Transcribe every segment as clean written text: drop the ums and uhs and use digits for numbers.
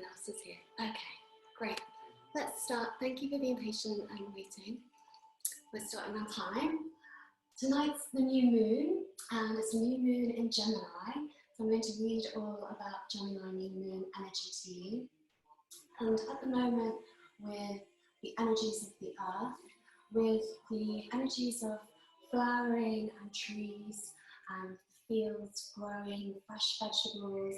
everyone else is here. Okay, great. Let's start. Thank you for being patient and waiting. We're starting on time. Tonight's the new moon, and it's a new moon in Gemini. So I'm going to read all about Gemini new moon energy to you. And at the moment, with the energies of the earth, with the energies of flowering and trees and fields growing, fresh vegetables,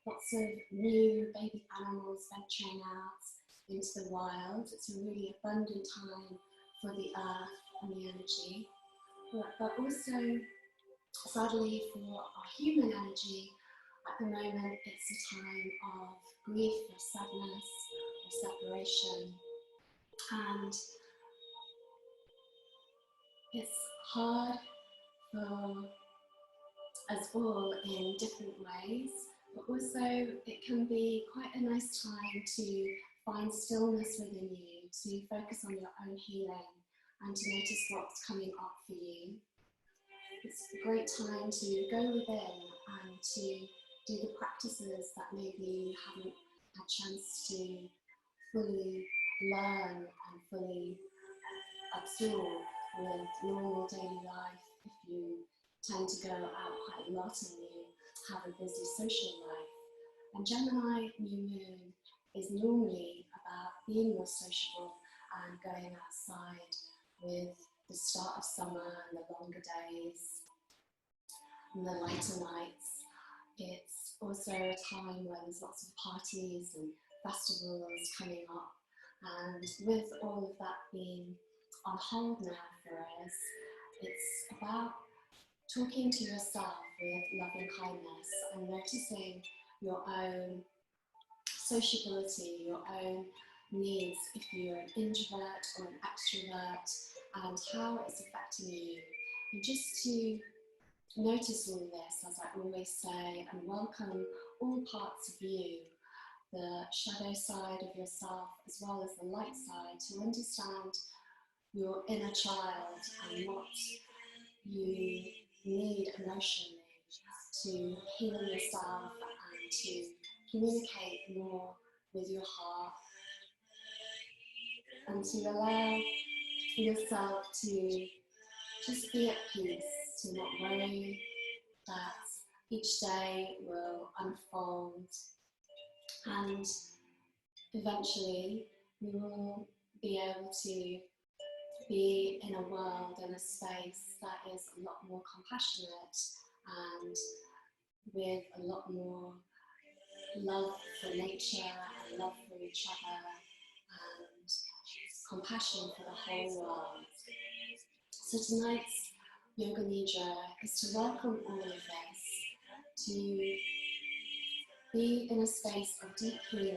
lots of new baby animals venturing out into the wild. It's a really abundant time for the earth and the energy. But also, sadly, for our human energy, at the moment it's a time of grief or sadness or separation. And it's hard for us all in different ways, but also it can be quite a nice time to find stillness within you, to focus on your own healing and to notice what's coming up for you. It's a great time to go within and to do the practices that maybe you haven't had a chance to fully learn and fully absorb with normal daily life if you tend to go out quite a lot and you have a busy social life. And Gemini new moon is normally about being more sociable and going outside with the start of summer and the longer days and the lighter nights. It's also a time where there's lots of parties and festivals coming up, and with all of that being on hold now for us, it's about talking to yourself with loving kindness and noticing your own sociability, your own needs, if you're an introvert or an extrovert, and how it's affecting you. And just to notice all this, as I always say, and welcome all parts of you, the shadow side of yourself as well as the light side, to understand your inner child and what you need emotionally to heal yourself and to communicate more with your heart, and to allow yourself to just be at peace, to not worry that each day will unfold, and eventually we will be able to be in a world and a space that is a lot more compassionate and with a lot more love for nature and love for each other and compassion for the whole world. So tonight's Yoga Nidra is to welcome all of this, to be in a space of deep healing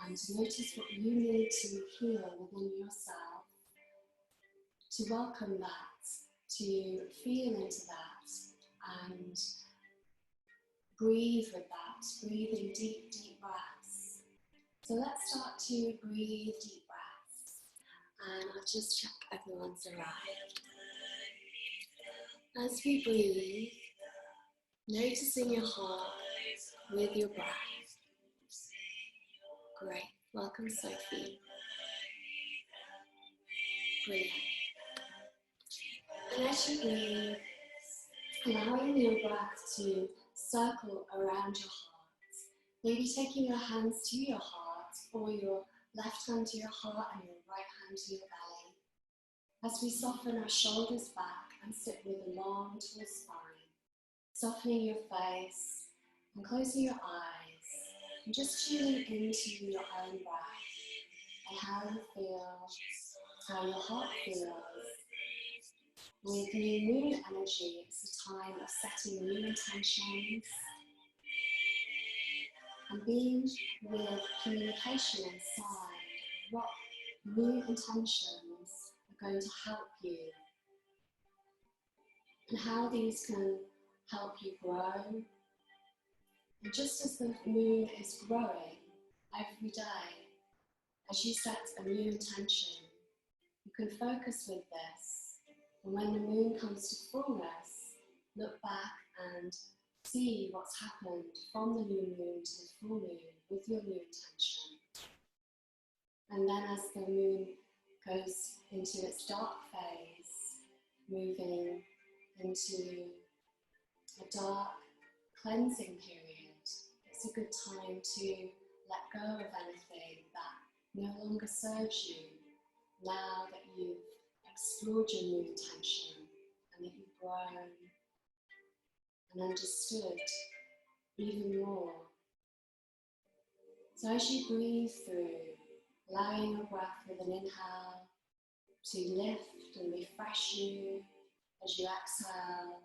and to notice what you need to heal within yourself, to welcome that, to feel into that and breathe with that, breathe in deep, deep breaths. So let's start to breathe deep breaths, and I'll just check everyone's arrived. As we breathe, noticing your heart with your breath. Great, welcome Sophie. Brilliant. And as you breathe, allowing your breath to circle around your heart, maybe taking your hands to your heart or your left hand to your heart and your right hand to your belly. As we soften our shoulders back and sit with a long, tall spine, softening your face and closing your eyes and just tuning into your own breath and how you feel, how your heart feels. With new moon energy, it's a time of setting new intentions and being with communication inside. What new intentions are going to help you and how these can help you grow. And just as the moon is growing every day, as you set a new intention, you can focus with this. And when the moon comes to fullness, look back and see what's happened from the new moon to the full moon with your new intention. And then as the moon goes into its dark phase, moving into a dark cleansing period, it's a good time to let go of anything that no longer serves you now that you've explored your new intention and that you've grown and understood even more. So as you breathe through, allowing your breath with an inhale to lift and refresh you, as you exhale,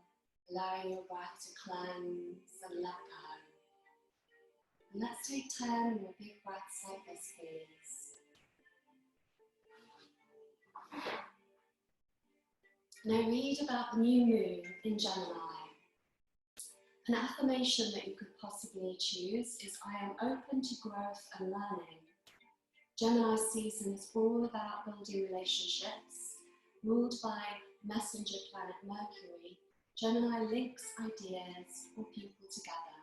allowing your breath to cleanse and let go. And let's take 10 more big breaths like this, please. Now read about the new moon in Gemini. An affirmation that you could possibly choose is, I am open to growth and learning. Gemini season is all about building relationships. Ruled by messenger planet Mercury, Gemini links ideas or people together.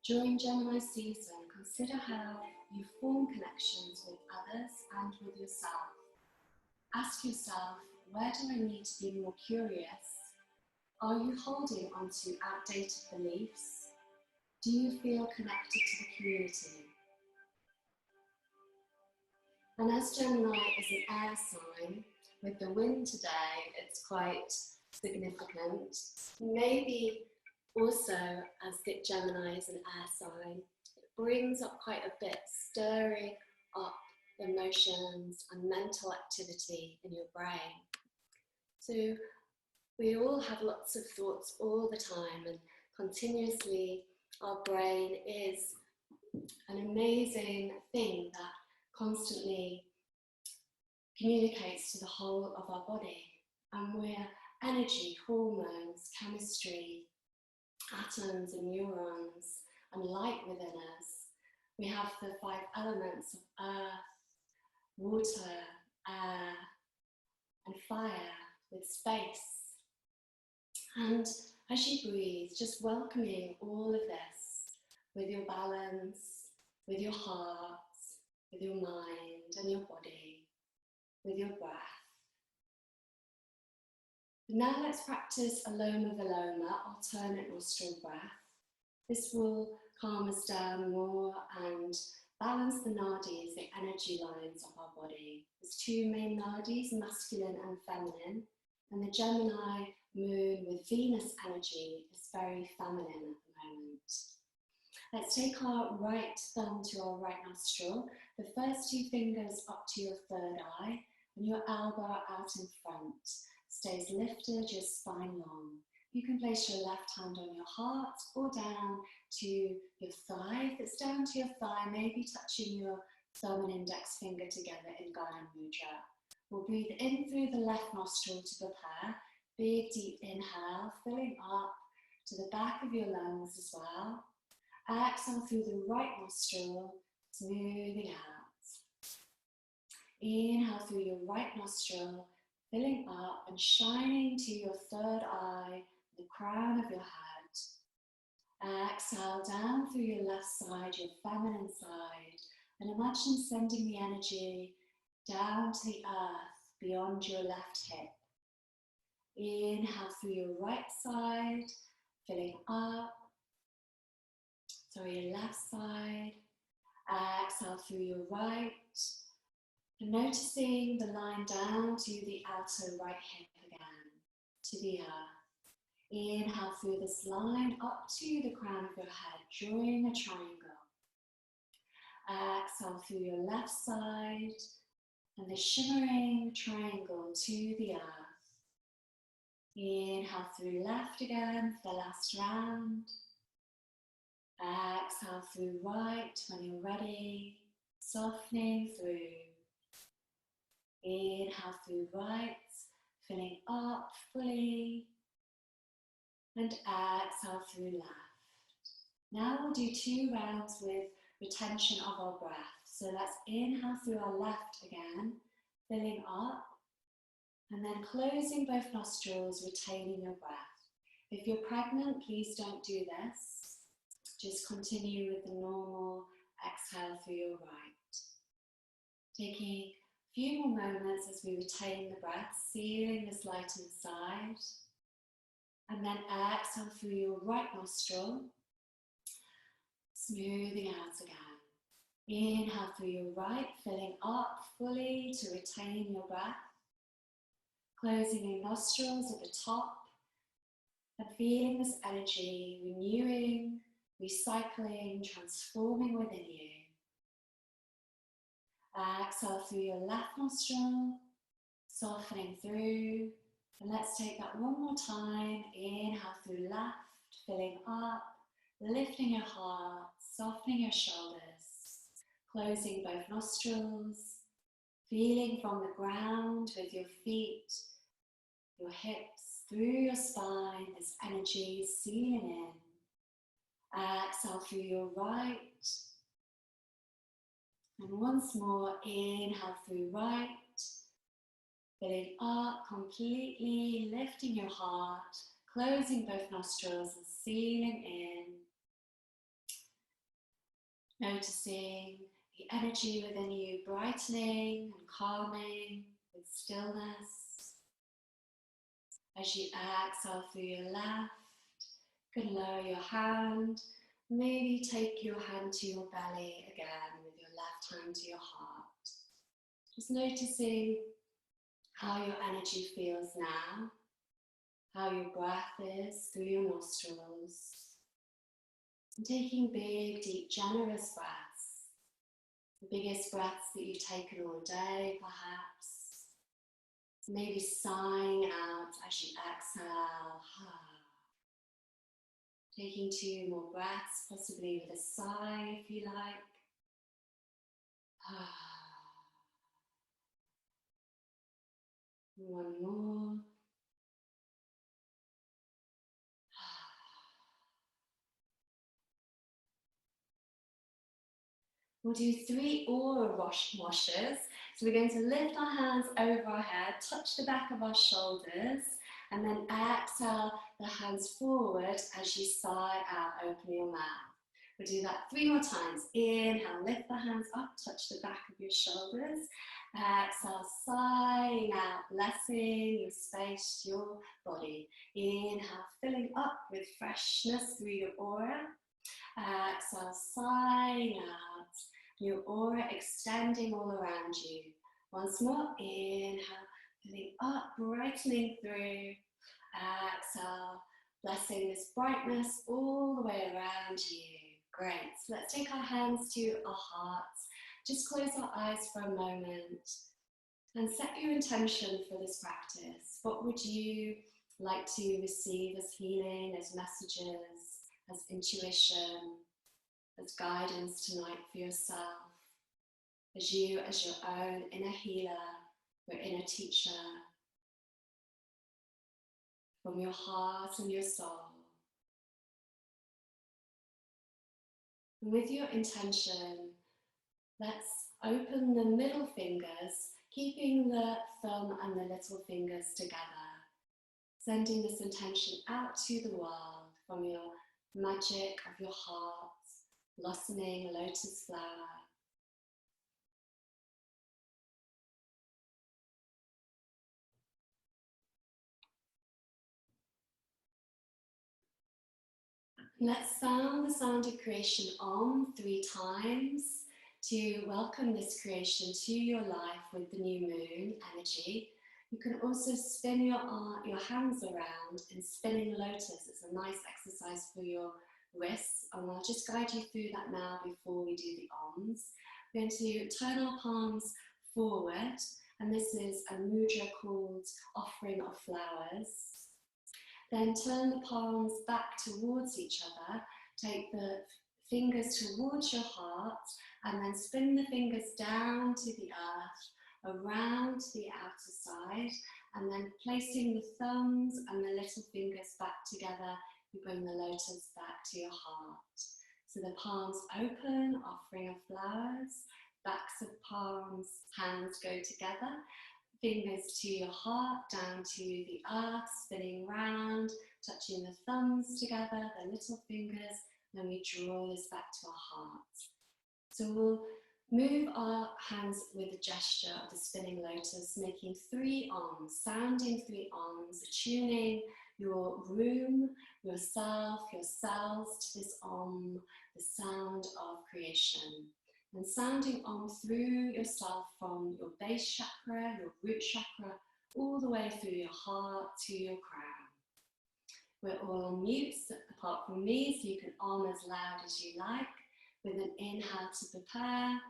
During Gemini season, consider how you form connections with others and with yourself. Ask yourself, where do I need to be more curious? Are you holding onto outdated beliefs? Do you feel connected to the community? And as Gemini is an air sign, with the wind today, it's quite significant. Maybe also, as Gemini is an air sign, it brings up quite a bit, stirring up emotions and mental activity in your brain. So we all have lots of thoughts all the time, and continuously our brain is an amazing thing that constantly communicates to the whole of our body. And we're energy, hormones, chemistry, atoms and neurons, and light within us. We have the 5 elements of earth, water, air, and fire with space. And as you breathe, just welcoming all of this with your balance, with your heart, with your mind and your body, with your breath. Now let's practice Aloma Viloma, alternate nostril breath. This will calm us down more and balance the nadis, the energy lines of our body. There's 2 main nadis, masculine and feminine, and the Gemini moon with Venus energy is very feminine at the moment. Let's take our right thumb to our right nostril, the first 2 fingers up to your third eye, and your elbow out in front. Stays lifted, your spine long. You can place your left hand on your heart or down to your thigh. If it's down to your thigh, maybe touching your thumb and index finger together in Gaya Mudra. We'll breathe in through the left nostril to prepare. Big deep inhale, filling up to the back of your lungs as well. Exhale through the right nostril, smoothing out. Inhale through your right nostril, filling up and shining to your third eye, the crown of your head. Exhale down through your left side, your feminine side, and imagine sending the energy down to the earth beyond your left hip. Inhale through your right side, filling up. Sorry, your left side. Exhale through your right. And noticing the line down to the outer right hip again, to the earth. Inhale through this line up to the crown of your head, drawing a triangle. Exhale through your left side and the shimmering triangle to the earth. Inhale through left again for the last round. Exhale through right when you're ready, softening through. Inhale through right, filling up fully, and exhale through left. Now we'll do 2 rounds with retention of our breath. So let's inhale through our left again, filling up, and then closing both nostrils, retaining your breath. If you're pregnant, please don't do this. Just continue with the normal exhale through your right. Taking a few more moments as we retain the breath, feeling this light inside. And then exhale through your right nostril, smoothing out again. Inhale through your right, filling up fully to retain your breath. Closing your nostrils at the top and feeling this energy renewing, recycling, transforming within you. Exhale through your left nostril, softening through. And let's take that one more time. Inhale through left, filling up, lifting your heart, softening your shoulders. Closing both nostrils, feeling from the ground with your feet, your hips, through your spine, this energy sealing in. Exhale through your right. And once more, inhale through right, filling up completely, lifting your heart, closing both nostrils and sealing in. Noticing the energy within you brightening and calming with stillness. As you exhale through your left, you can lower your hand, maybe take your hand to your belly again with your left hand to your heart. Just noticing how your energy feels now, how your breath is through your nostrils. And taking big, deep, generous breaths. The biggest breaths that you've taken all day, perhaps. Maybe sighing out as you exhale. Taking 2 more breaths, possibly with a sigh if you like. One more. We'll do 3 aura washes. So we're going to lift our hands over our head, touch the back of our shoulders, and then exhale the hands forward as you sigh out, open your mouth. We'll do that 3 more times. Inhale, lift the hands up, touch the back of your shoulders. Exhale, sighing out, blessing your space, your body. Inhale, filling up with freshness through your aura. Exhale, sighing out, your aura extending all around you. Once more, inhale, filling up, brightening through. Exhale, blessing this brightness all the way around you. Great. So let's take our hands to our hearts. Just close our eyes for a moment and set your intention for this practice. What would you like to receive as healing, as messages, as intuition, as guidance tonight for yourself? As you, as your own inner healer, your inner teacher, from your heart and your soul. And with your intention, let's open the middle fingers, keeping the thumb and the little fingers together, sending this intention out to the world from your magic of your heart, blossoming lotus flower. Let's sound the sound of creation Om 3 times to welcome this creation to your life with the new moon energy. You can also spin your hands around in spinning lotus. It's a nice exercise for your wrists, and I'll just guide you through that now before we do the Oms. We're going to turn our palms forward, and this is a mudra called offering of flowers. Then turn the palms back towards each other, take the fingers towards your heart, and then spin the fingers down to the earth, around the outer side, and then placing the thumbs and the little fingers back together, you bring the lotus back to your heart. So the palms open, offering of flowers, backs of palms, hands go together, fingers to your heart, down to the earth, spinning round, touching the thumbs together, the little fingers, then we draw this back to our heart. So we'll move our hands with the gesture of the spinning lotus, making 3 Oms, sounding 3 Oms, attuning your room, yourself, your cells to this Om, the sound of creation. And sounding Om through yourself from your base chakra, your root chakra, all the way through your heart to your crown. We're all on mute apart from me, so you can Om as loud as you like. With an inhale to prepare.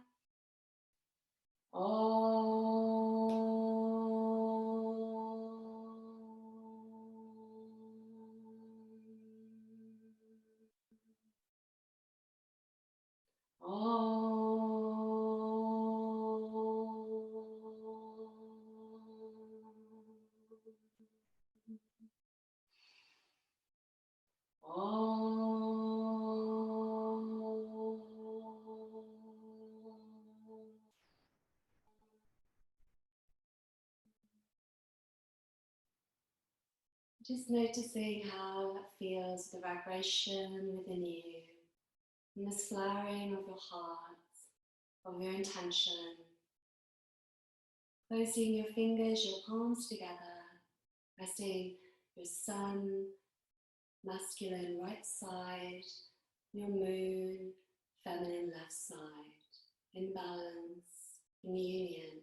Just noticing how that feels, the vibration within you, and this flowering of your heart, of your intention. Closing your fingers, your palms together, resting your sun, masculine right side, your moon, feminine left side, in balance, in union.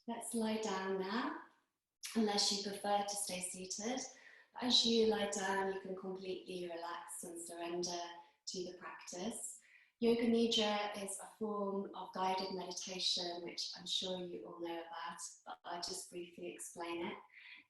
Let's lie down now, unless you prefer to stay seated. As you lie down, you can completely relax and surrender to the practice. Yoga Nidra is a form of guided meditation, which I'm sure you all know about, but I'll just briefly explain it.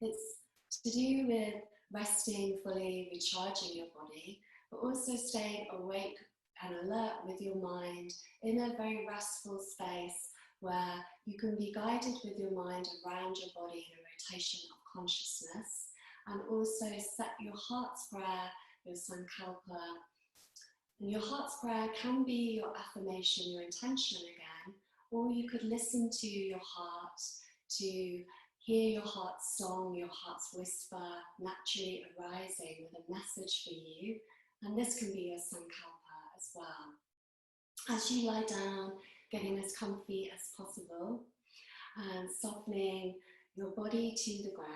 It's to do with resting fully, recharging your body, but also staying awake and alert with your mind in a very restful space where you can be guided with your mind around your body in a rotation of consciousness, and also set your heart's prayer, your sankalpa. And your heart's prayer can be your affirmation, your intention again, or you could listen to your heart, to hear your heart's song, your heart's whisper naturally arising with a message for you. And this can be your sankalpa as well. As you lie down, getting as comfy as possible and softening your body to the ground,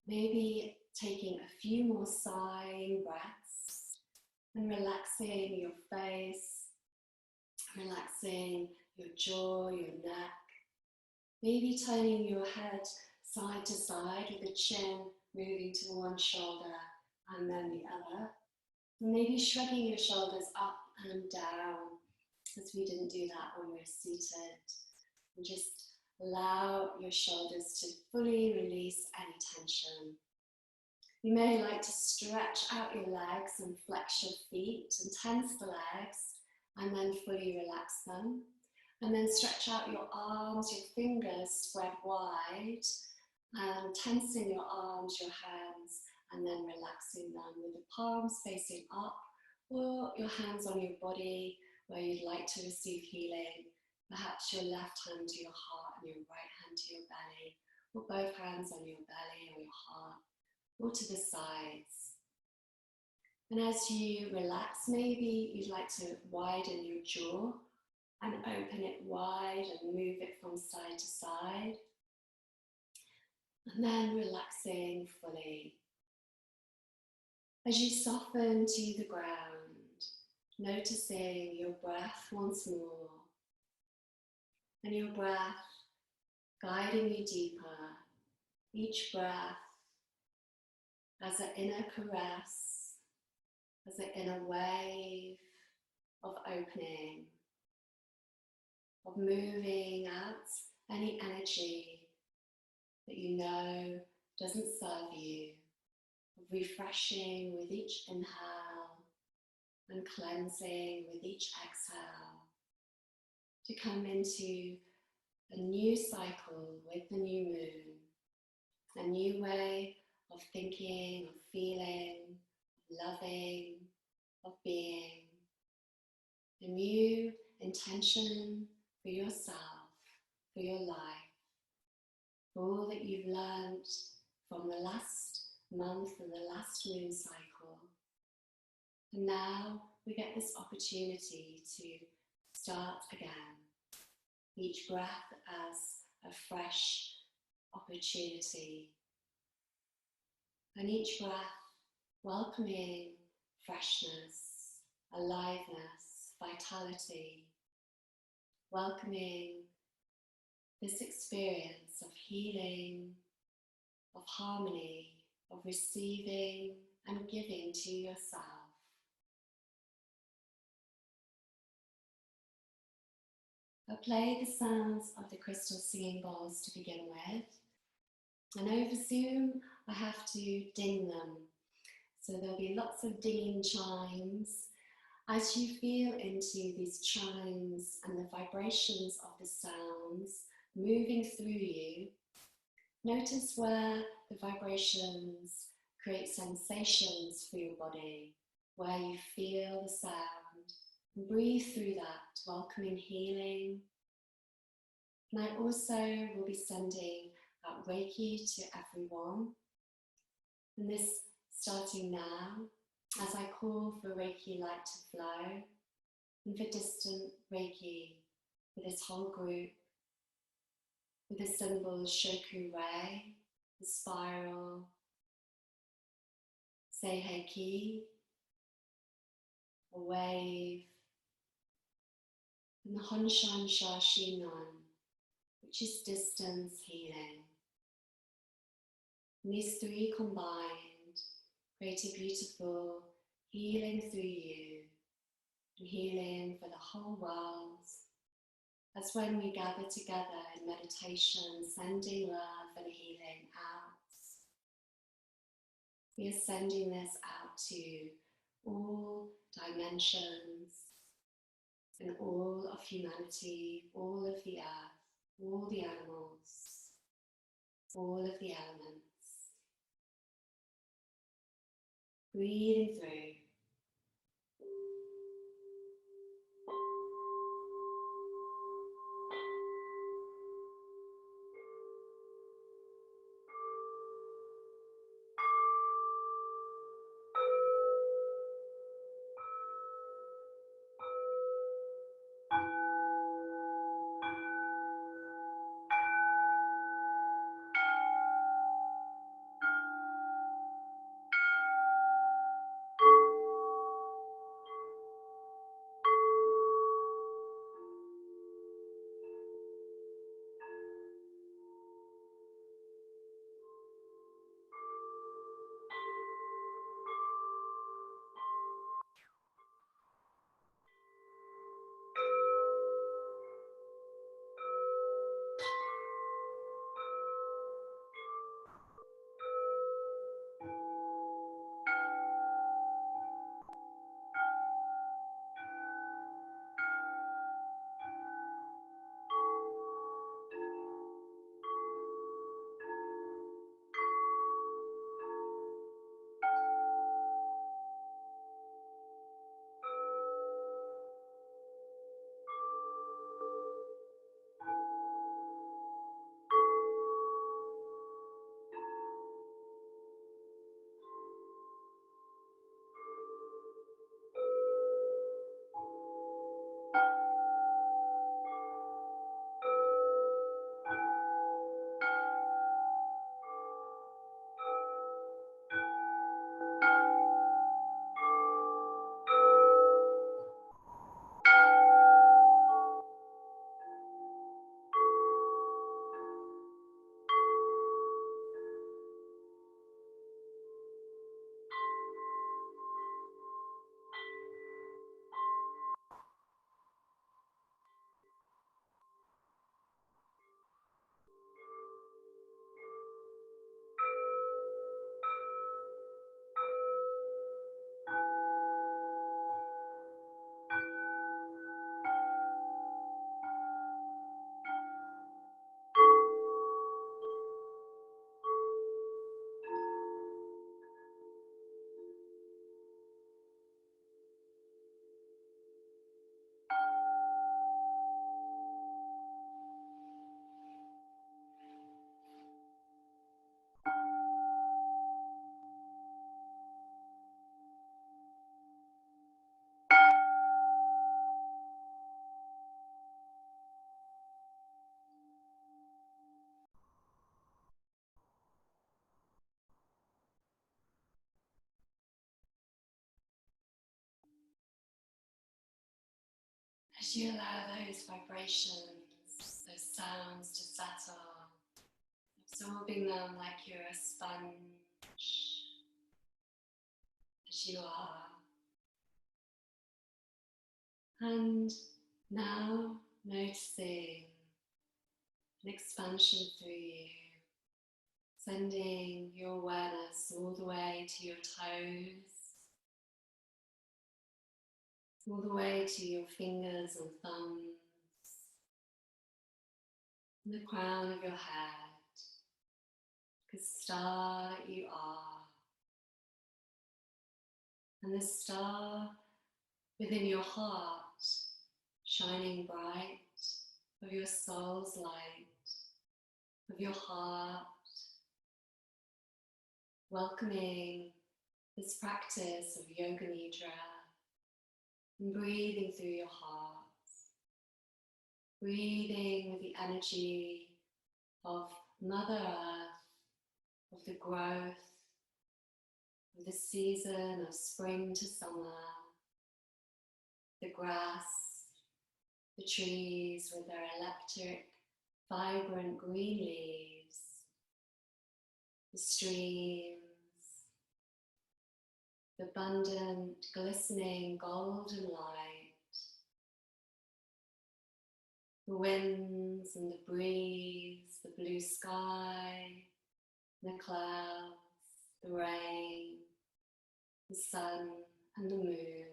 maybe taking a few more sighing breaths and relaxing your face, relaxing your jaw, your neck, maybe turning your head side to side with the chin moving to one shoulder and then the other, and maybe shrugging your shoulders up and down, as we didn't do that when we were seated. And just allow your shoulders to fully release any tension. You may like to stretch out your legs and flex your feet and tense the legs and then fully relax them. And then stretch out your arms, your fingers spread wide, and tensing your arms, your hands, and then relaxing them with the palms facing up, or your hands on your body where you'd like to receive healing. Perhaps your left hand to your heart and your right hand to your belly, or both hands on your belly or your heart, or to the sides. And as you relax, maybe you'd like to widen your jaw and open it wide and move it from side to side. And then relaxing fully. As you soften to the ground, noticing your breath once more. And your breath guiding you deeper. Each breath as an inner caress, as an inner wave of opening, of moving out any energy that you know doesn't serve you, of refreshing with each inhale and cleansing with each exhale, to come into a new cycle with the new moon, a new way of thinking, of feeling, of loving, of being, a new intention for yourself, for your life, for all that you've learned from the last month and the last moon cycle. And now we get this opportunity to start again. Each breath as a fresh opportunity. And each breath welcoming freshness, aliveness, vitality. Welcoming this experience of healing, of harmony, of receiving and giving to yourself. I'll play the sounds of the crystal singing bowls to begin with. And over Zoom, I have to ding them. So there'll be lots of dinging chimes. As you feel into these chimes and the vibrations of the sounds moving through you, notice where the vibrations create sensations for your body, where you feel the sound. And breathe through that, welcoming healing. And I also will be sending out Reiki to everyone. And this starting now, as I call for Reiki light to flow, and for distant Reiki for this whole group, with the symbols Shoku Rei, the spiral, Seihei Ki, a wave, and the Honshan Sha Shinon, which is distance healing. And these three combined create a beautiful healing through you, and healing for the whole world. That's when we gather together in meditation, sending love and healing out. We are sending this out to all dimensions and all of humanity, all of the earth, all the animals, all of the elements. Breathing through. As you allow those vibrations, those sounds to settle, absorbing them like you're a sponge, as you are. And now noticing an expansion through you, sending your awareness all the way to your toes, all the way to your fingers and thumbs, and the crown of your head, the star that you are, and the star within your heart, shining bright, of your soul's light, of your heart, welcoming this practice of Yoga Nidra, and breathing through your heart, breathing with the energy of Mother Earth, of the growth, of the season of spring to summer, the grass, the trees with their electric, vibrant green leaves, the streams, the abundant, glistening golden light, the winds and the breeze, the blue sky, the clouds, the rain, the sun and the moon,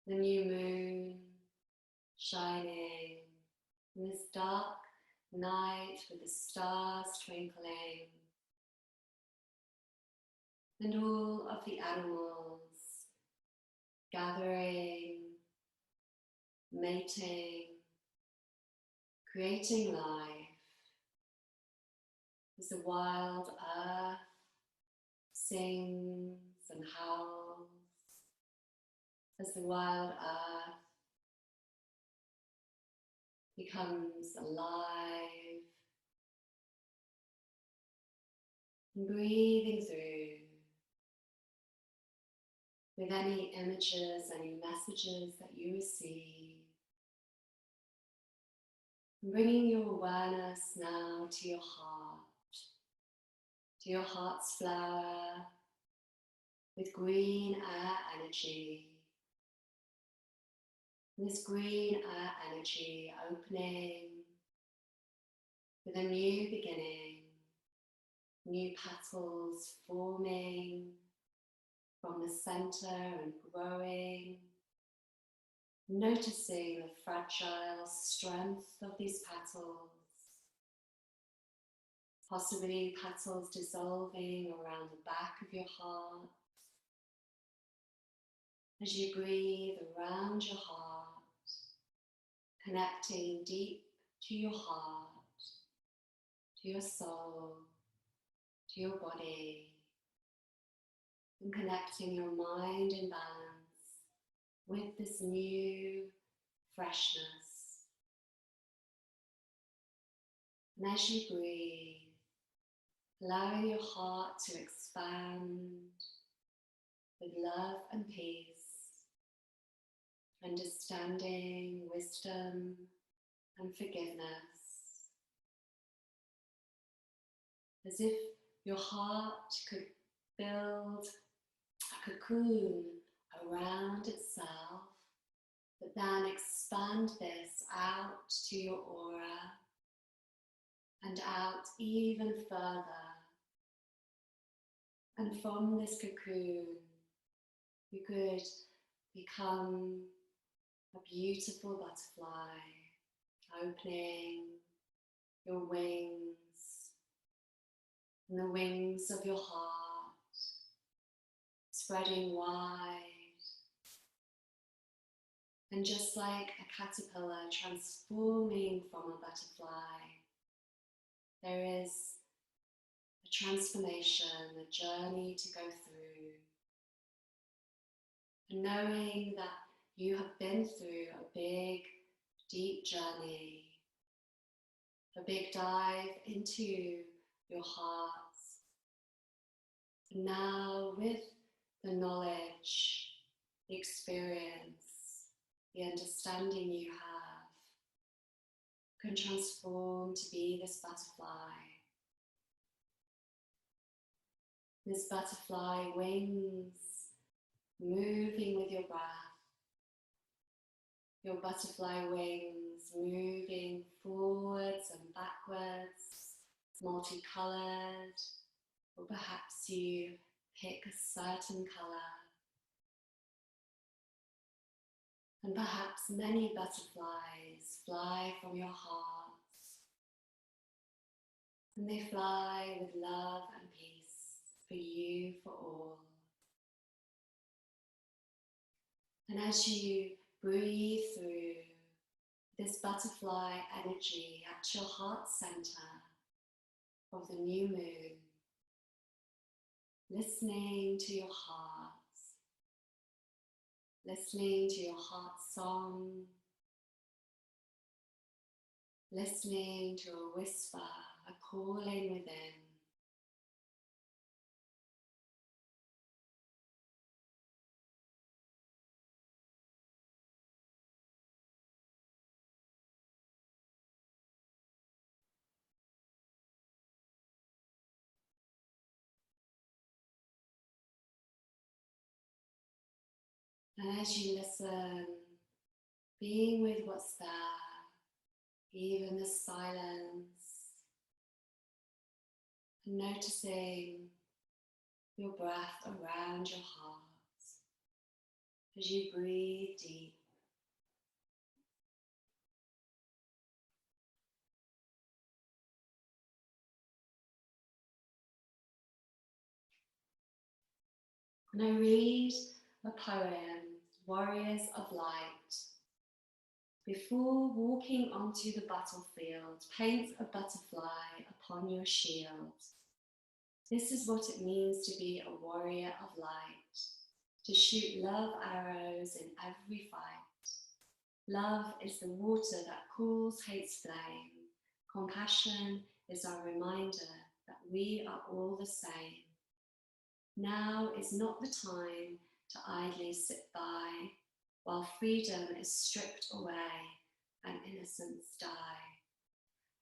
the new moon shining in this dark night with the stars twinkling, and all of the animals gathering, mating, creating life, as the wild earth sings and howls, as the wild earth becomes alive, and breathing through with any images, any messages that you receive, and bringing your awareness now to your heart's flower with green air energy. This green air energy opening with a new beginning, new petals forming from the center and growing, noticing the fragile strength of these petals, possibly petals dissolving around the back of your heart. As you breathe around your heart, connecting deep to your heart, to your soul, to your body, and connecting your mind in balance with this new freshness. And as you breathe, allowing your heart to expand with love and peace, understanding, wisdom, and forgiveness. As if your heart could build a cocoon around itself, but then expand this out to your aura and out even further. And from this cocoon, you could become a beautiful butterfly, opening your wings and the wings of your heart, spreading wide. And just like a caterpillar transforming from a butterfly, there is a transformation, a journey to go through. And knowing that you have been through a big, deep journey, a big dive into your heart. And now with the knowledge, the experience, the understanding you have can transform to be this butterfly. This butterfly wings moving with your breath. Your butterfly wings moving forwards and backwards, multicolored, or perhaps you pick a certain color. And perhaps many butterflies fly from your heart. And they fly with love and peace for you, for all. And as you breathe through this butterfly energy at your heart center of the new moon, listening to your heart, listening to your heart song, listening to a whisper, a calling within. And as you listen, being with what's there, even the silence, and noticing your breath around your heart as you breathe deep. And I read a poem, Warriors of Light. Before walking onto the battlefield, paint a butterfly upon your shield. This is what it means to be a warrior of light, to shoot love arrows in every fight. Love is the water that cools hate's flame. Compassion is our reminder that we are all the same. Now is not the time to idly sit by while freedom is stripped away and innocence die.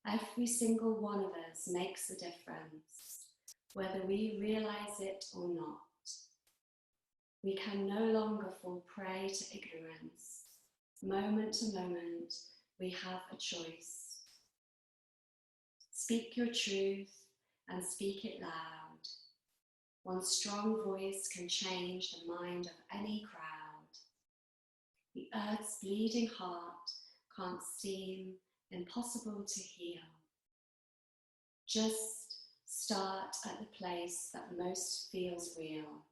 Every single one of us makes a difference, whether we realize it or not. We can no longer fall prey to ignorance. Moment to moment, we have a choice. Speak your truth and speak it loud. One strong voice can change the mind of any crowd. The earth's bleeding heart can't seem impossible to heal. Just start at the place that most feels real.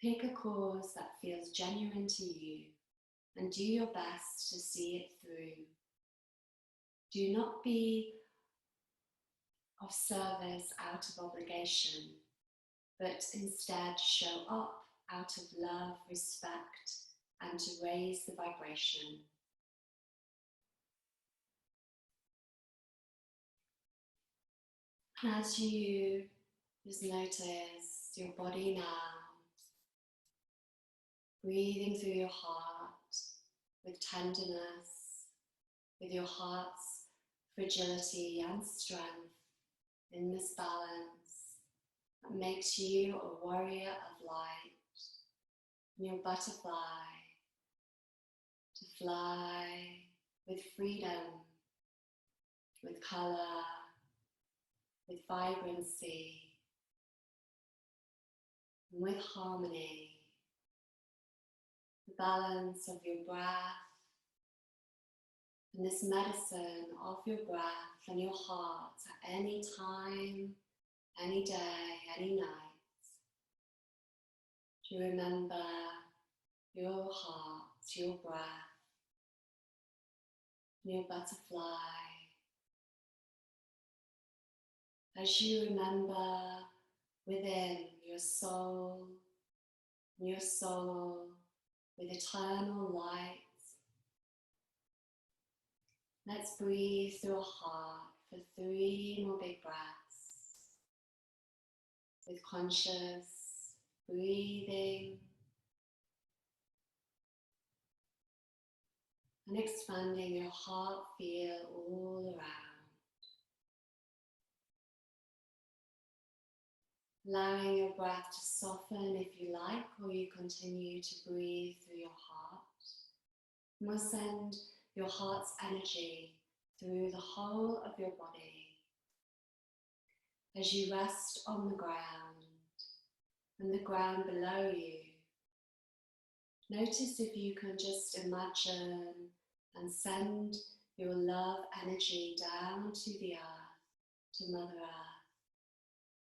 Pick a cause that feels genuine to you and do your best to see it through. Do not be of service out of obligation, but instead show up out of love, respect, and to raise the vibration. As you just notice your body now, breathing through your heart with tenderness, with your heart's fragility and strength in this balance that makes you a warrior of light, and your butterfly to fly with freedom, with colour, with vibrancy, and with harmony. The balance of your breath and this medicine of your breath and your heart at any time, any day, any night. To remember your heart, your breath, your butterfly. As you remember within your soul with eternal light. Let's breathe through our heart for 3 more big breaths. With conscious breathing. and expanding your heart feel all around. Allowing your breath to soften if you like, or you continue to breathe through your heart. And we'll send your heart's energy through the whole of your body as you rest on the ground and the ground below you. Notice if you can just imagine and send your love energy down to the earth, to Mother Earth,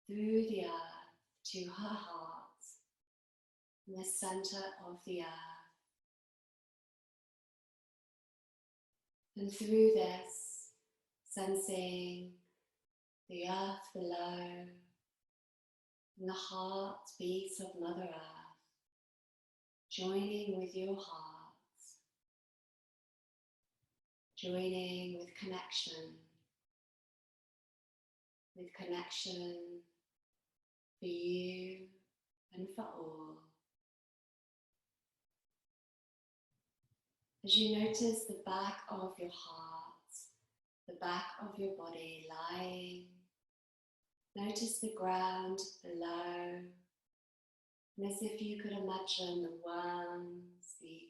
through the earth to her heart, in the center of the earth. And through this, sensing the earth below and the heartbeats of Mother Earth, joining with your heart, joining with connection for you and for all. As you notice the back of your heart, the back of your body lying, notice the ground below, and as if you could imagine the worms, the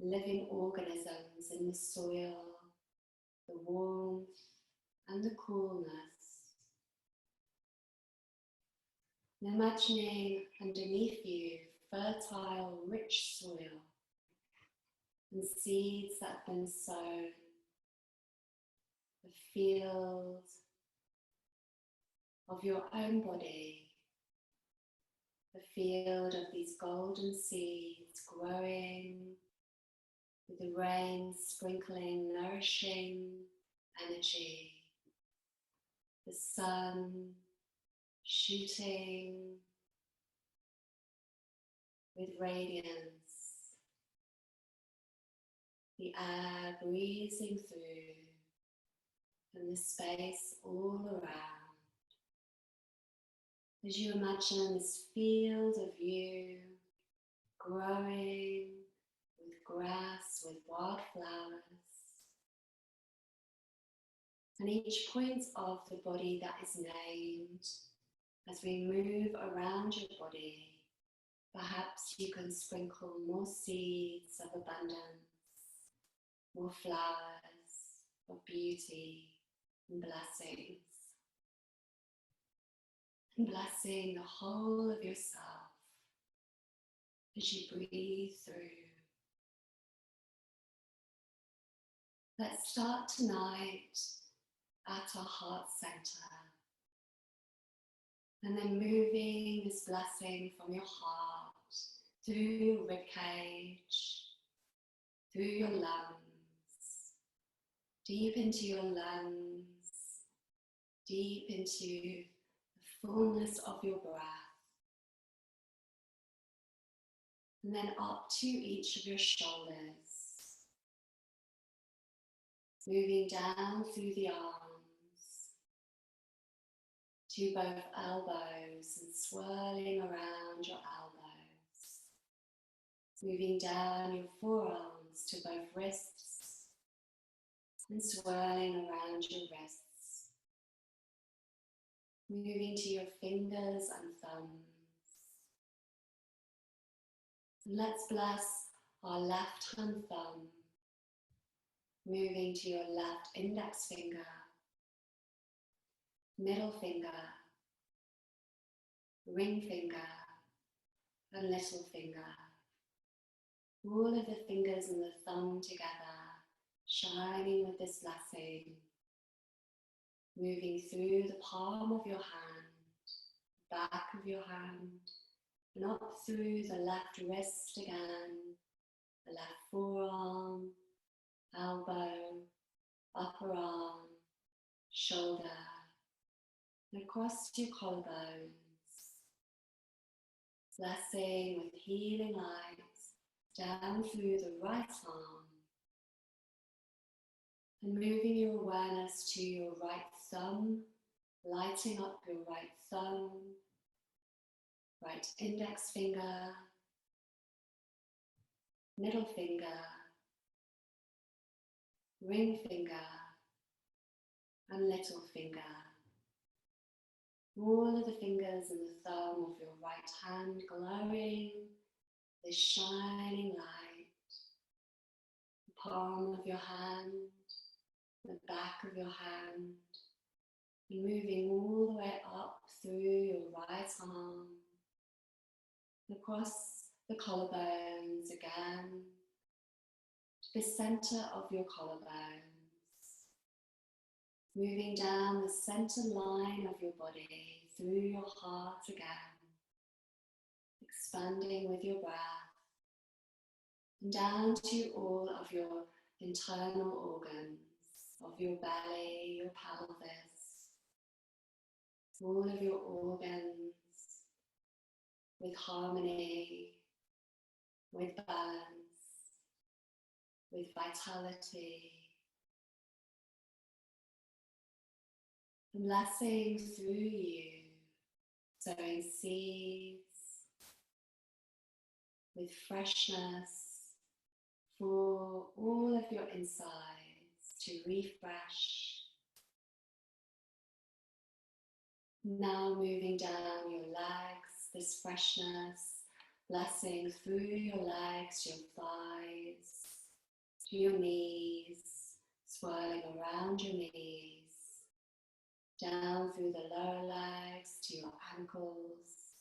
living organisms in the soil, the warmth and the coolness. And imagining underneath you fertile, rich soil and seeds that have been sown, the field of your own body, the field of these golden seeds growing with the rain sprinkling nourishing energy, the sun shooting with radiance, the air breezing through, and the space all around. As you imagine this field of you growing with grass, with wildflowers, and each point of the body that is named, as we move around your body, perhaps you can sprinkle more seeds of abundance, more flowers of beauty and blessings, and blessing the whole of yourself as you breathe through. Let's start tonight at our heart center, and then moving this blessing from your heart through your ribcage, through your lungs, deep into your lungs, deep into the fullness of your breath, and then up to each of your shoulders, moving down through the arms, to both elbows and swirling around your elbows, moving down your forearms to both wrists and swirling around your wrists, moving to your fingers and thumbs. And let's bless our left hand thumb, moving to your left index finger, middle finger, ring finger, and little finger. All of the fingers and the thumb together, shining with this blessing, moving through the palm of your hand, back of your hand, and up through the left wrist again, the left forearm, elbow, upper arm, shoulder, and across your collarbones. Blessing with healing light down through the right arm, and moving your awareness to your right thumb, lighting up your right thumb, right index finger, middle finger, ring finger and little finger. All of the fingers and the thumb of your right hand glowing this shining light. The palm of your hand, the back of your hand, and moving all the way up through your right arm, across the collarbones again, to the center of your collarbones, moving down the center line of your body through your heart again, expanding with your breath, and down to all of your internal organs, of your belly, your pelvis, all of your organs with harmony, with balance, with vitality, and blessings through you, sowing seeds with freshness for all of your insides to refresh. Now moving down your legs, this freshness, blessing through your legs, your thighs, to your knees, swirling around your knees, down through the lower legs to your ankles,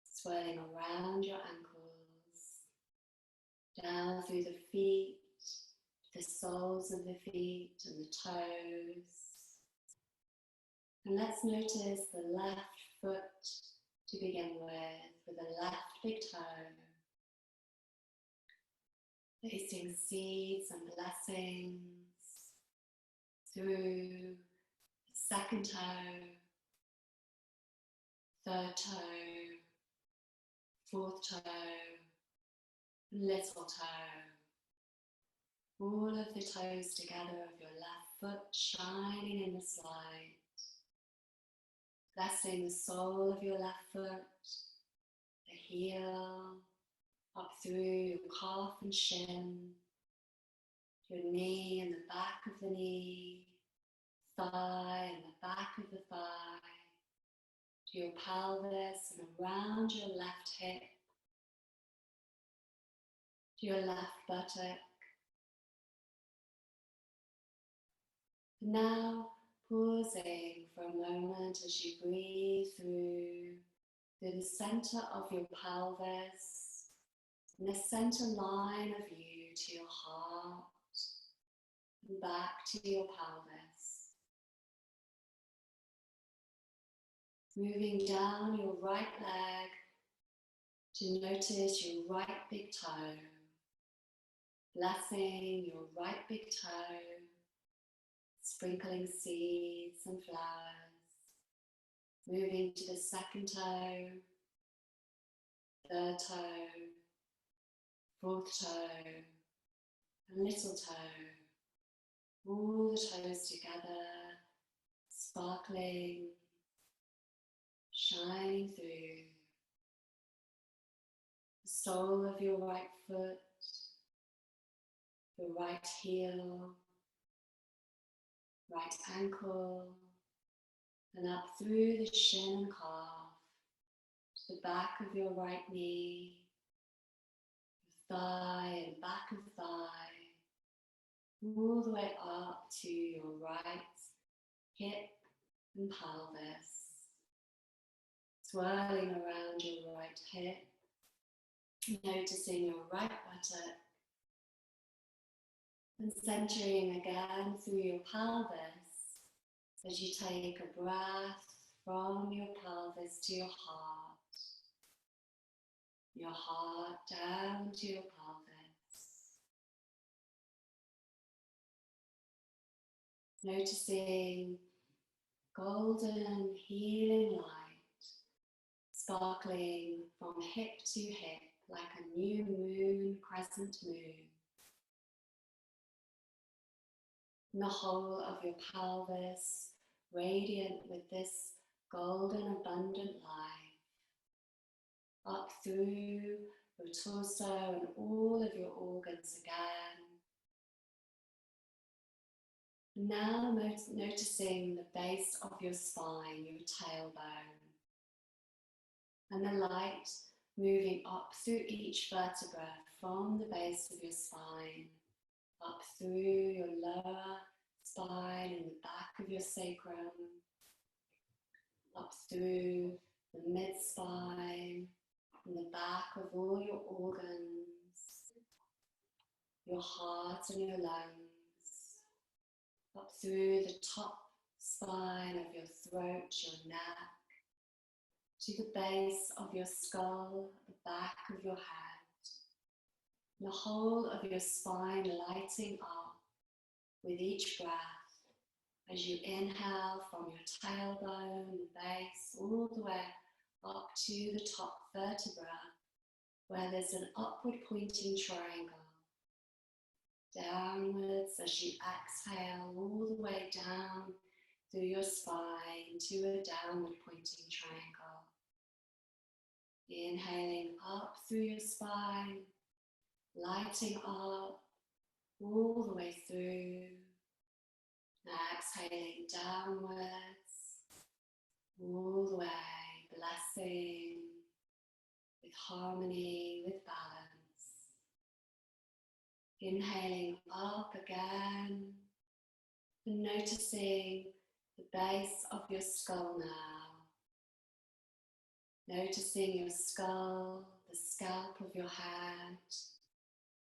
swirling around your ankles, down through the feet, the soles of the feet and the toes. And let's notice the left foot to begin with the left big toe, placing seeds and blessings through the second toe, third toe, fourth toe, little toe. All of the toes together of your left foot shining in this light. Blessing the sole of your left foot, the heel, up through your calf and shin, your knee and the back of the knee, thigh and the back of the thigh, to your pelvis and around your left hip, to your left buttock. Now pausing for a moment as you breathe through the center of your pelvis and the center line of you to your heart and back to your pelvis. Moving down your right leg to notice your right big toe, blessing your right big toe, sprinkling seeds and flowers, moving to the second toe, third toe, fourth toe, and little toe, all the toes together, sparkling, shining through. The sole of your right foot, your right heel, right ankle, and up through the shin and calf, to the back of your right knee, your thigh and back of thigh, all the way up to your right hip and pelvis, swirling around your right hip, noticing your right buttock, and centering again through your pelvis as you take a breath from your pelvis to your heart down to your pelvis. Noticing golden healing light sparkling from hip to hip like a new moon, crescent moon. And the whole of your pelvis radiant with this golden abundant light, up through your torso and all of your organs again, Now noticing the base of your spine, your tailbone, and the light moving up through each vertebra from the base of your spine, up through your lower spine and the back of your sacrum, up through the mid-spine and the back of all your organs, your heart and your lungs, up through the top spine of your throat, your neck, to the base of your skull, the back of your head, the whole of your spine lighting up with each breath as you inhale from your tailbone, the base, all the way up to the top vertebra, where there's an upward pointing triangle. Downwards as you exhale all the way down through your spine to a downward pointing triangle. Inhaling up through your spine, lighting up all the way through. Exhaling downwards, all the way, blessing with harmony, with balance. Inhaling up again and noticing the base of your skull now. Noticing your skull, the scalp of your head,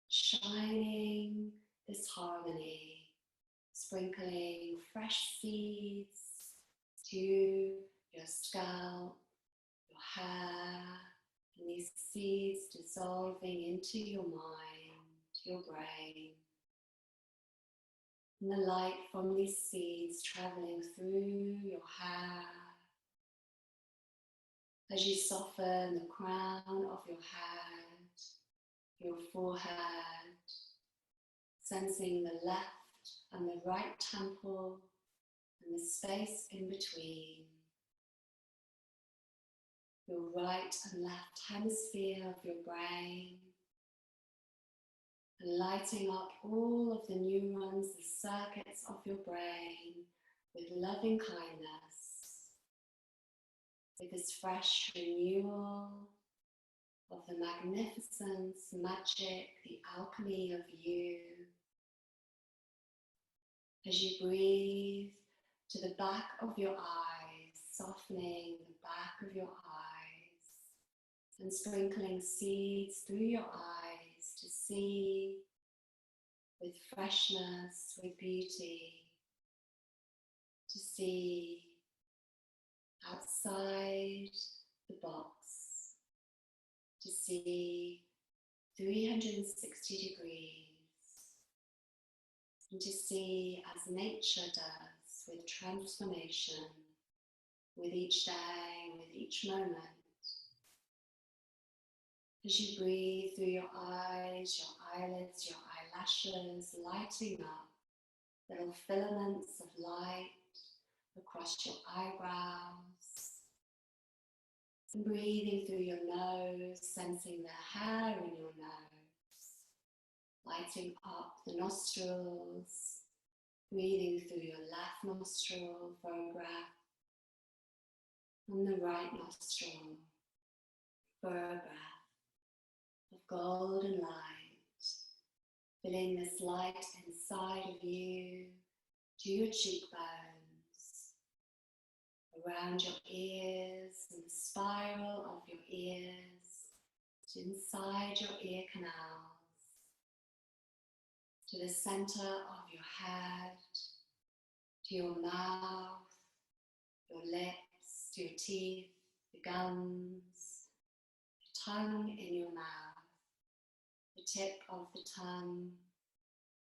shining this harmony, sprinkling fresh seeds to your scalp, your hair, and these seeds dissolving into your mind, your brain. And the light from these seeds traveling through your hair as you soften the crown of your head, your forehead, sensing the left and the right temple and the space in between. Your right and left hemisphere of your brain, and lighting up all of the neurons, the circuits of your brain with loving kindness, with this fresh renewal of the magnificence, magic, the alchemy of you. As you breathe to the back of your eyes, softening the back of your eyes and sprinkling seeds through your eyes to see with freshness, with beauty, to see outside the box, to see 360 degrees, and to see as nature does, with transformation, with each day, with each moment. As you breathe through your eyes, your eyelids, your eyelashes, lighting up, little filaments of light across your eyebrows. And breathing through your nose, sensing the hair in your nose, lighting up the nostrils, breathing through your left nostril for a breath, and the right nostril for a breath of golden light, filling this light inside of you to your cheekbones, around your ears and the spiral of your ears, to inside your ear canals, to the center of your head, to your mouth, your lips, to your teeth, the gums, the tongue in your mouth, the tip of the tongue,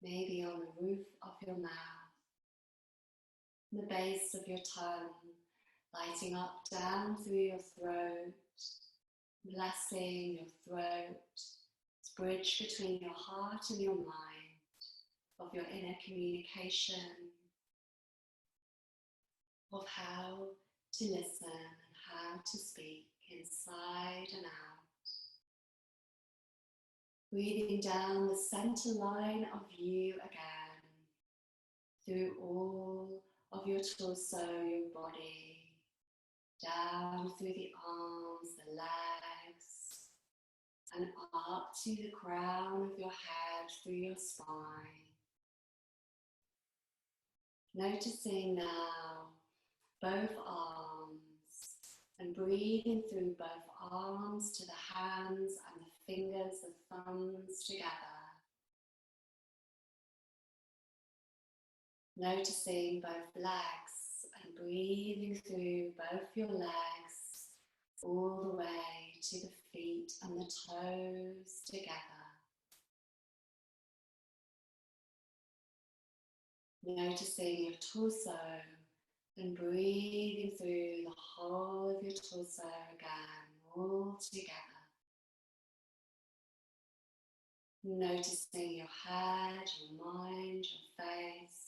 maybe on the roof of your mouth, the base of your tongue, lighting up down through your throat, blessing your throat, this bridge between your heart and your mind, of your inner communication, of how to listen and how to speak inside and out. Breathing down the center line of you again, through all of your torso, your body, down through the arms, the legs, and up to the crown of your head, through your spine. Noticing now both arms and breathing through both arms to the hands and the fingers, the thumbs together. Noticing both legs and breathing through both your legs all the way to the feet and the toes together. Noticing your torso and breathing through the whole of your torso again, all together. Noticing your head, your mind, your face,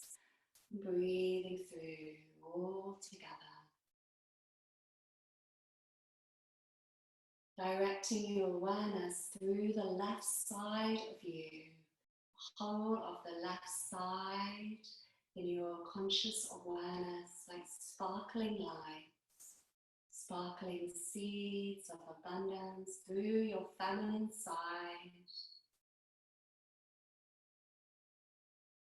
breathing through all together. Directing your awareness through the left side of you, whole of the left side in your conscious awareness, like sparkling lights, sparkling seeds of abundance through your feminine side.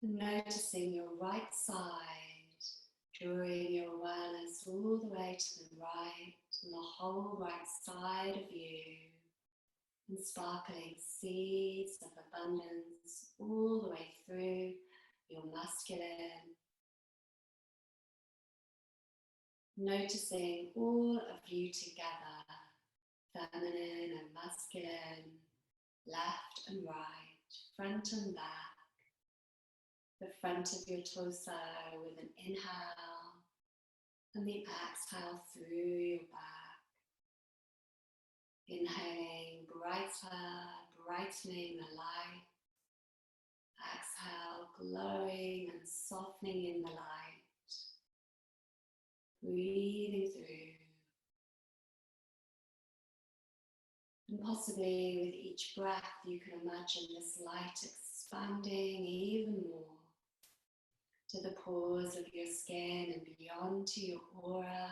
Noticing your right side, drawing your awareness all the way to the right and the whole right side of you, and sparkling seeds of abundance all the way through your masculine. Noticing all of you together, feminine and masculine, left and right, front and back. The front of your torso with an inhale and the exhale through your back. Inhaling brighter, brightening the light. Exhale, glowing and softening in the light. Breathing through. And possibly with each breath you can imagine this light expanding even more to the pores of your skin and beyond to your aura,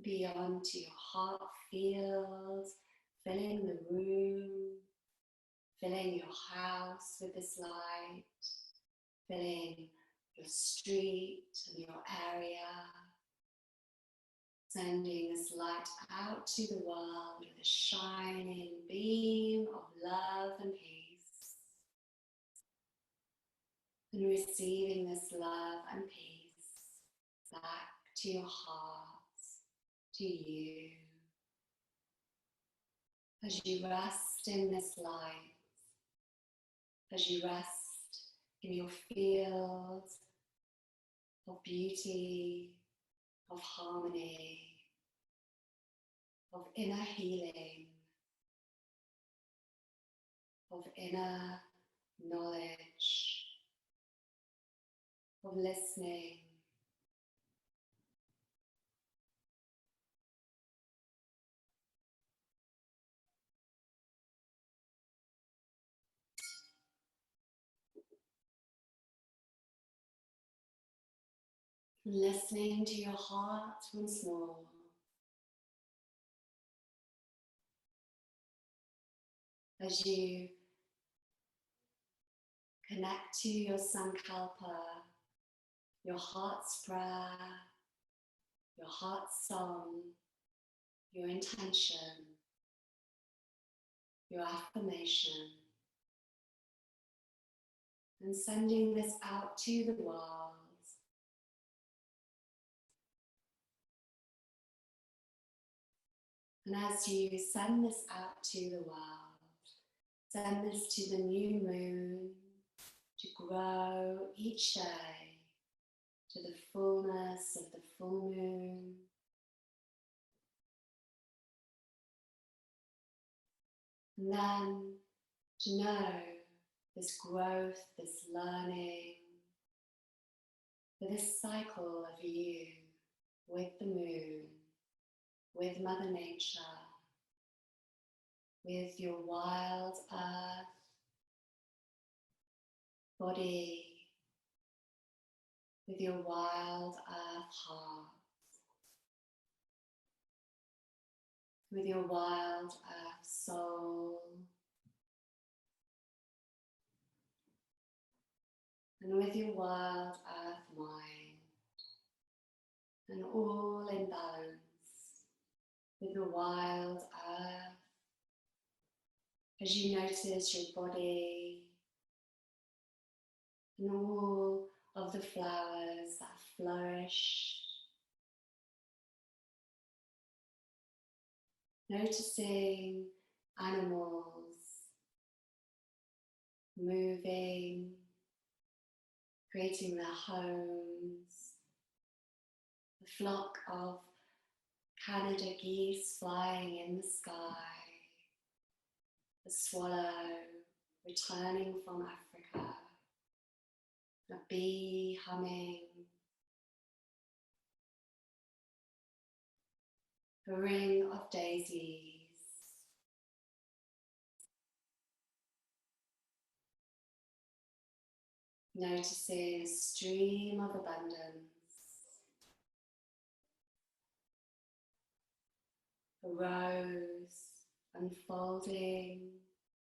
beyond to your heart field, filling the room, filling your house with this light, filling your street and your area, sending this light out to the world with a shining beam of love and peace. And receiving this love and peace back to your heart, to you. As you rest in this light, as you rest in your field of beauty, of harmony, of inner healing, of inner knowledge, of listening. Listening to your heart once more. As you connect to your sankalpa, your heart's prayer, your heart's song, your intention, your affirmation, and sending this out to the world. And as you send this out to the world, send this to the new moon to grow each day to the fullness of the full moon. And then to know this growth, this learning, for this cycle of you with the moon, with Mother Nature, with your wild earth, body, with your wild earth heart, with your wild earth soul, and with your wild earth mind, and all in balance with the wild earth as you notice your body and all of the flowers that flourish. Noticing animals moving, creating their homes, the flock of Canada geese flying in the sky, the swallow returning from Africa, a bee humming, a ring of daisies, noticing a stream of abundance, a rose unfolding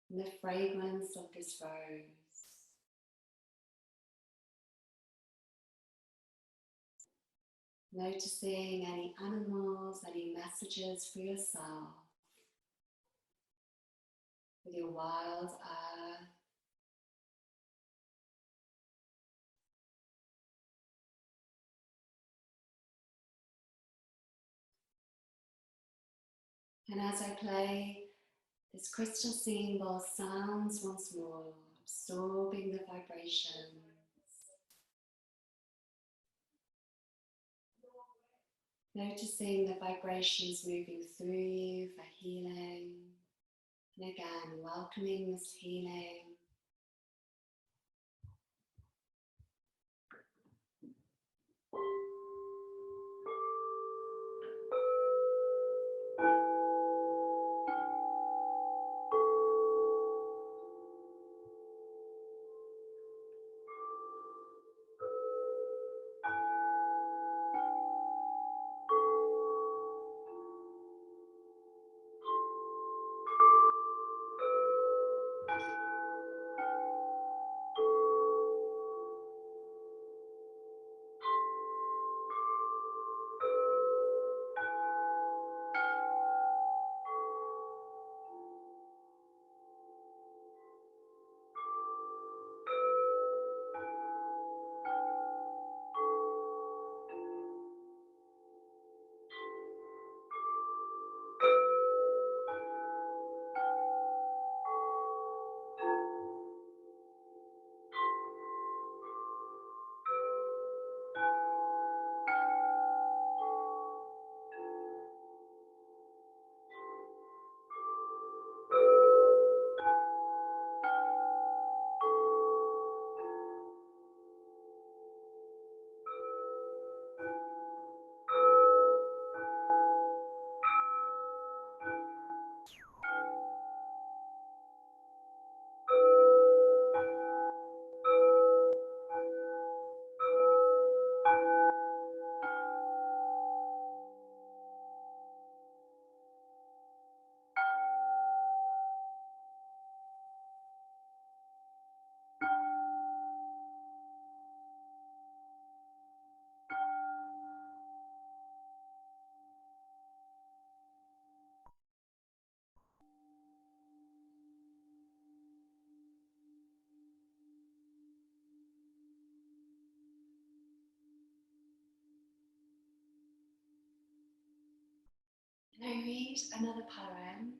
in the fragrance of this rose. Noticing any animals, any messages for yourself with your wild earth. And as I play this crystal cymbal sounds once more, absorbing the vibrations. Noticing the vibrations moving through you for healing. And again, welcoming this healing. And I read another poem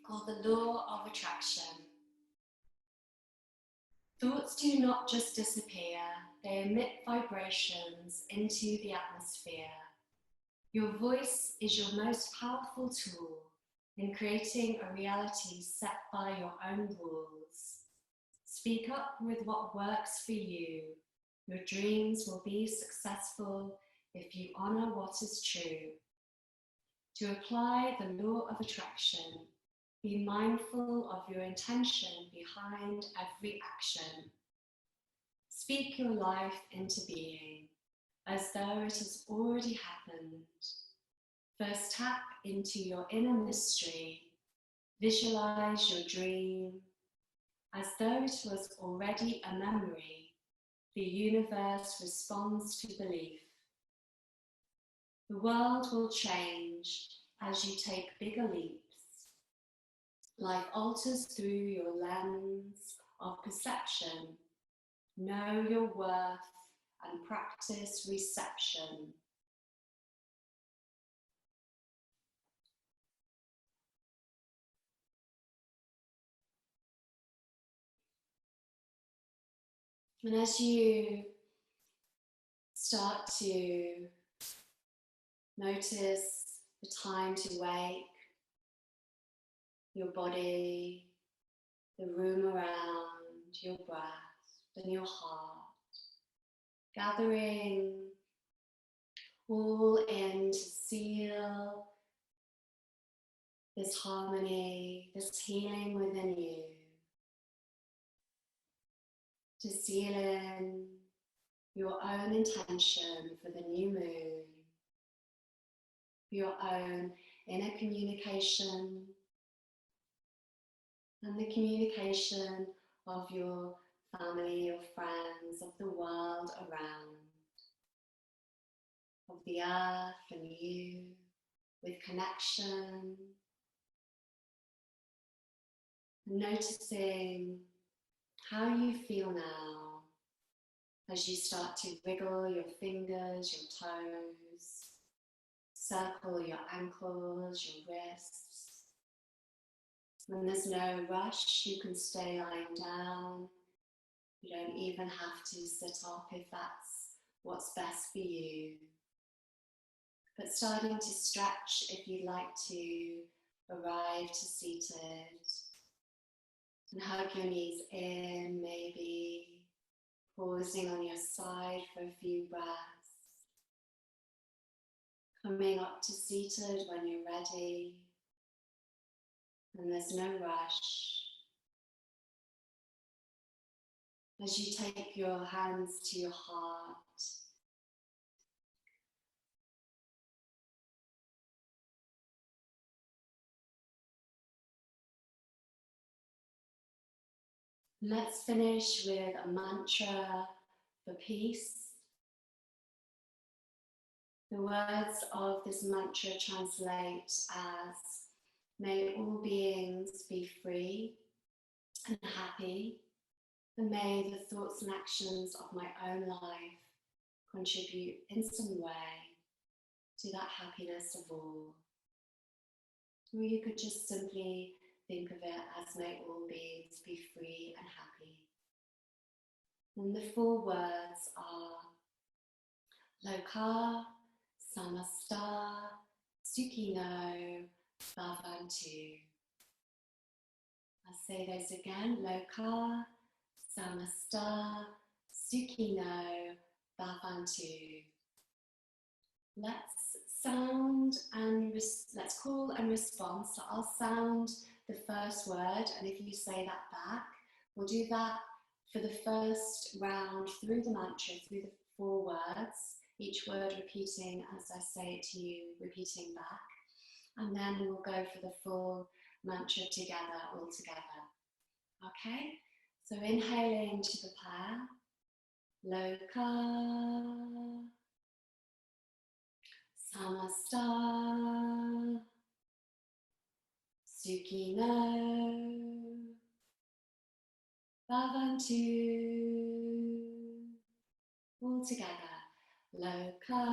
called The Law of Attraction. Thoughts do not just disappear, they emit vibrations into the atmosphere. Your voice is your most powerful tool in creating a reality set by your own rules. Speak up with what works for you. Your dreams will be successful if you honor what is true. To apply the law of attraction, be mindful of your intention behind every action. Speak your life into being as though it has already happened. First, tap into your inner mystery. Visualize your dream as though it was already a memory. The universe responds to belief. The world will change as you take bigger leaps. Life alters through your lens of perception. Know your worth and practice reception. And as you start to notice the time to wake, your body, the room around, your breath and your heart, gathering all in to seal this harmony, this healing within you, to seal in your own intention for the new moon, your own inner communication, and the communication of your family, your friends, of the world around, of the earth and you, with connection, and noticing how you feel now as you start to wiggle your fingers, your toes, circle your ankles, your wrists. When there's no rush, you can stay lying down. You don't even have to sit up if that's what's best for you. But starting to stretch if you'd like to arrive to seated. And hug your knees in, maybe pausing on your side for a few breaths. Coming up to seated when you're ready. And there's no rush. As you take your hands to your heart, let's finish with a mantra for peace. The words of this mantra translate as, may all beings be free and happy, and may the thoughts and actions of my own life contribute in some way to that happiness of all. Or you could just simply think of it as, may all beings be free and happy. And the four words are Loka Samasta Sukhino Bhavantu. I'll say those again. Loka Samasta Sukhino Bhavantu. Let's sound and let's call and respond. So I'll sound the first word, and if you say that back, we'll do that for the first round through the mantra, through the four words, each word repeating as I say it to you, repeating back. And then we'll go for the full mantra together, all together. Okay? So inhaling to the pair. Loka Samasta Sukhino Bhavantu. All together. Loka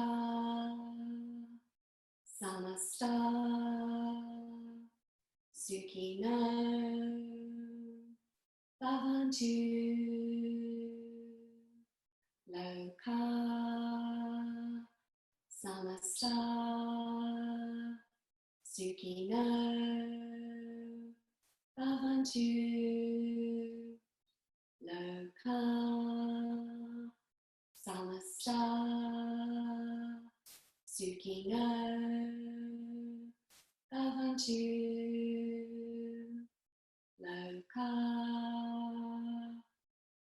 Samasta Sukhino Bhavantu. Loka Samasta Sukhino Bhavantu. Loka Samasta Sukhino Bhavantu. Loka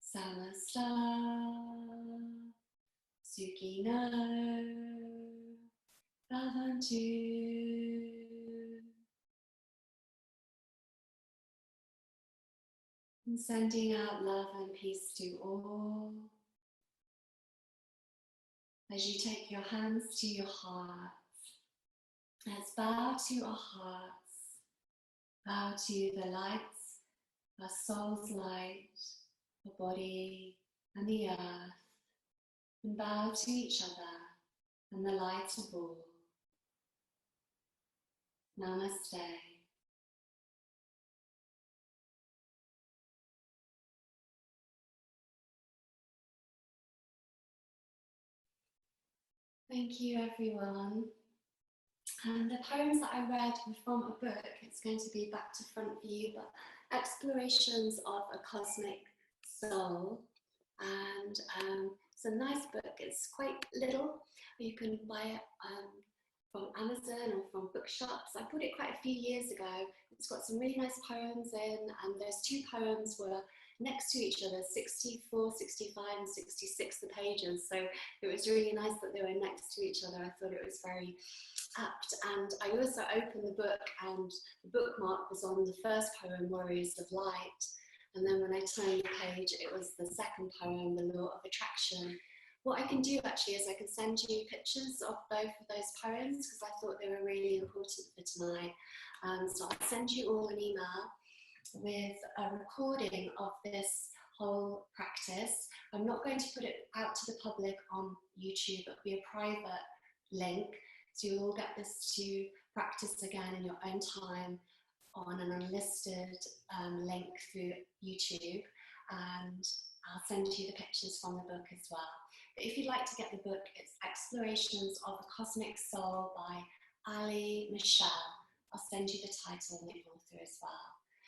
Samasta Sukino Bhavantu. And sending out love and peace to all. As you take your hands to your heart, let's bow to our hearts, bow to the lights, our soul's light, the body and the earth, and bow to each other and the light of all. Namaste. Thank you, everyone. And the poems that I read were from a book. It's going to be back to front view, but Explorations of a Cosmic Soul. And it's a nice book. It's quite little. You can buy it from Amazon or from bookshops. I bought it quite a few years ago. It's got some really nice poems in, and those two poems were next to each other, 64, 65 and 66 the pages. So it was really nice that they were next to each other. I thought it was very apt. And I also opened the book, and the bookmark was on the first poem, Warriors of Light. And then when I turned the page, it was the second poem, The Law of Attraction. What I can do actually is I can send you pictures of both of those poems, because I thought they were really important for tonight. So I'll send you all an email with a recording of this whole practice. I'm not going to put it out to the public on YouTube. It'll be a private link, so you'll all get this to practice again in your own time on an unlisted link through YouTube, and I'll send you the pictures from the book as well. But if you'd like to get the book, it's Explorations of a Cosmic Soul by Ali Michelle. I'll send you the title and the author as well.